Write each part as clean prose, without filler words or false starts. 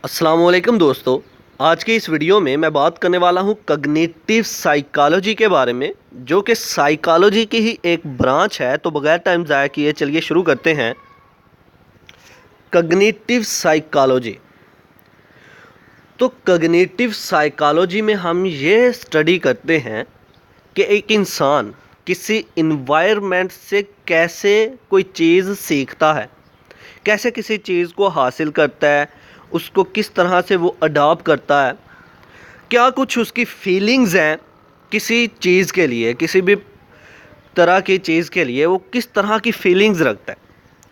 अस्सलामुअलैकुम दोस्तों। आज के इस वीडियो में मैं बात करने वाला हूँ कॉग्निटिव साइकोलॉजी के बारे में, जो कि साइकोलॉजी की ही एक ब्रांच है। तो बगैर टाइम ज़ाया किए चलिए शुरू करते हैं। Cognitive psychology. तो कॉग्निटिव साइकोलॉजी में हम ये स्टडी करते हैं कि एक इंसान किसी इन्वायरमेंट से कैसे कोई चीज़ सीखता है, कैसे किसी चीज़ को हासिल करता है, उसको किस तरह से वो अडॉप्ट करता है, क्या कुछ उसकी फीलिंग्स हैं किसी चीज़ के लिए, किसी भी तरह की चीज़ के लिए वो किस तरह की फीलिंग्स रखता है।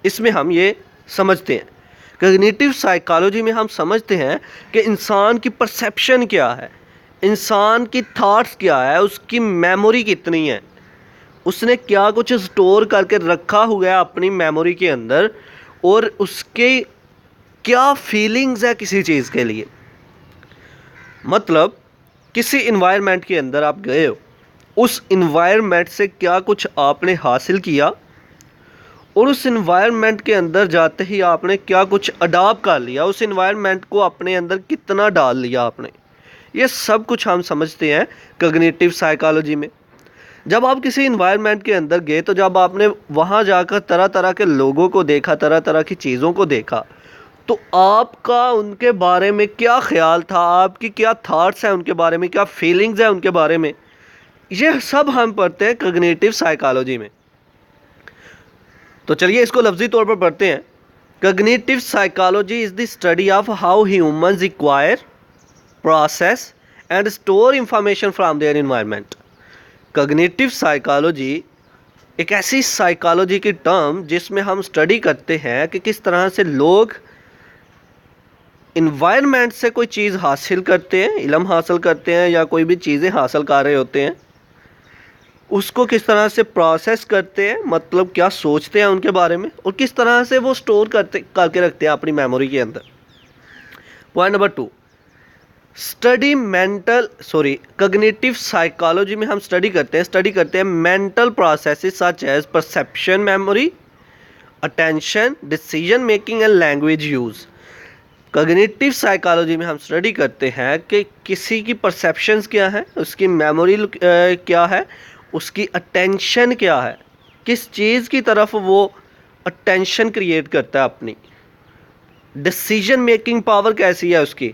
इसमें हम ये समझते हैं, कॉग्निटिव साइकोलॉजी में हम समझते हैं कि इंसान की परसेप्शन क्या है, इंसान की थॉट्स क्या है, उसकी मेमोरी कितनी है, उसने क्या कुछ स्टोर करके रखा हुआ है अपनी मेमोरी के अंदर, और उसके क्या फीलिंग्स है किसी चीज़ के लिए। मतलब किसी इन्वायरमेंट के अंदर आप गए हो, उस इन्वायरमेंट से क्या कुछ आपने हासिल किया, और उस इन्वायरमेंट के अंदर जाते ही आपने क्या कुछ अडॉप्ट कर लिया, उस इन्वायरमेंट को अपने अंदर कितना डाल लिया आपने। ये सब कुछ हम समझते हैं कॉग्निटिव साइकोलॉजी में। जब आप किसी इन्वायरमेंट के अंदर गए, तो जब आपने वहाँ जाकर तरह तरह के लोगों को देखा, तरह तरह की चीज़ों को देखा, तो आपका उनके बारे में क्या ख्याल था, आपकी क्या थॉट्स हैं उनके बारे में, क्या फीलिंग्स हैं उनके बारे में, ये सब हम पढ़ते हैं कॉग्निटिव साइकोलॉजी में। तो चलिए इसको लफ्ज़ी तौर पर पढ़ते हैं। Cognitive psychology is the study of how humans acquire, process and store information from their environment. Cognitive psychology एक ऐसी साइकोलॉजी की टर्म जिसमें हम स्टडी करते हैं कि किस तरह से लोग इन्वायरमेंट से कोई चीज़ हासिल करते हैं, इल्म हासिल करते हैं, या कोई भी चीज़ें हासिल कर रहे होते हैं, उसको किस तरह से प्रोसेस करते हैं, मतलब क्या सोचते हैं उनके बारे में, और किस तरह से वो स्टोर करके रखते हैं अपनी मेमोरी के अंदर। पॉइंट नंबर 2, कॉग्निटिव साइकोलॉजी में हम स्टडी करते हैं mental processes such as perception, memory, attention, decision making and language use. Cognitive psychology में हम स्टडी करते हैं कि किसी की परसेप्शंस क्या है, उसकी मेमोरी क्या है, उसकी अटेंशन क्या है, किस चीज़ की तरफ वो अटेंशन क्रिएट करता है अपनी, डिसीजन मेकिंग पावर कैसी है उसकी,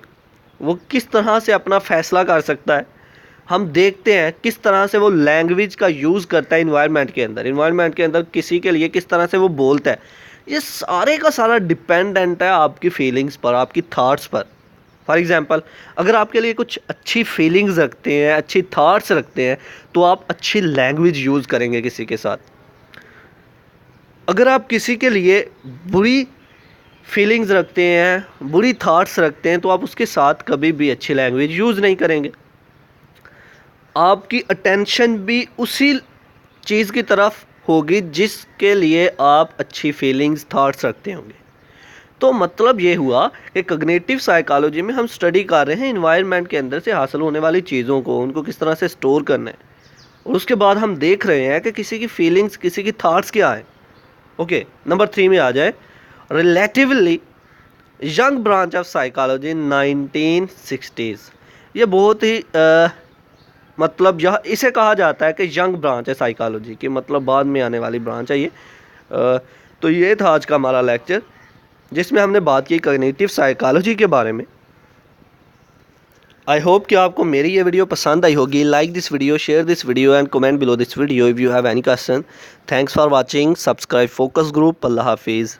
वो किस तरह से अपना फ़ैसला कर सकता है। हम देखते हैं किस तरह से वो लैंग्वेज का यूज़ करता है इन्वायरमेंट के अंदर किसी के लिए किस तरह से वो बोलता है। ये सारे का सारा डिपेंडेंट है आपकी फीलिंग्स पर, आपकी थॉट्स पर। फॉर एग्ज़ाम्पल, अगर आपके लिए कुछ अच्छी फीलिंग्स रखते हैं, अच्छी थॉट्स रखते हैं, तो आप अच्छी लैंग्वेज यूज़ करेंगे किसी के साथ। अगर आप किसी के लिए बुरी फीलिंग्स रखते हैं, बुरी थॉट्स रखते हैं, तो आप उसके साथ कभी भी अच्छी लैंग्वेज यूज़ नहीं करेंगे। आपकी अटेंशन भी उसी चीज़ की तरफ होगी जिसके लिए आप अच्छी फीलिंग्स, थॉट्स रखते होंगे। तो मतलब ये हुआ कि कॉग्निटिव साइकोलॉजी में हम स्टडी कर रहे हैं इन्वायरमेंट के अंदर से हासिल होने वाली चीज़ों को, उनको किस तरह से स्टोर करना है, और उसके बाद हम देख रहे हैं कि किसी की फीलिंग्स, किसी की थॉट्स क्या है। ओके, नंबर 3 में आ जाए, relatively young branch of psychology 1960s। ये बहुत ही मतलब यह इसे कहा जाता है कि यंग ब्रांच है साइकोलॉजी की, मतलब बाद में आने वाली ब्रांच है ये। तो ये था आज का हमारा लेक्चर, जिसमें हमने बात की कॉग्निटिव साइकोलॉजी के बारे में। आई होप कि आपको मेरी ये वीडियो पसंद आई होगी। Like this video, share this video and comment below this video if you have any question. Thanks for watching. Subscribe focus group. अल्लाह हाफिज़।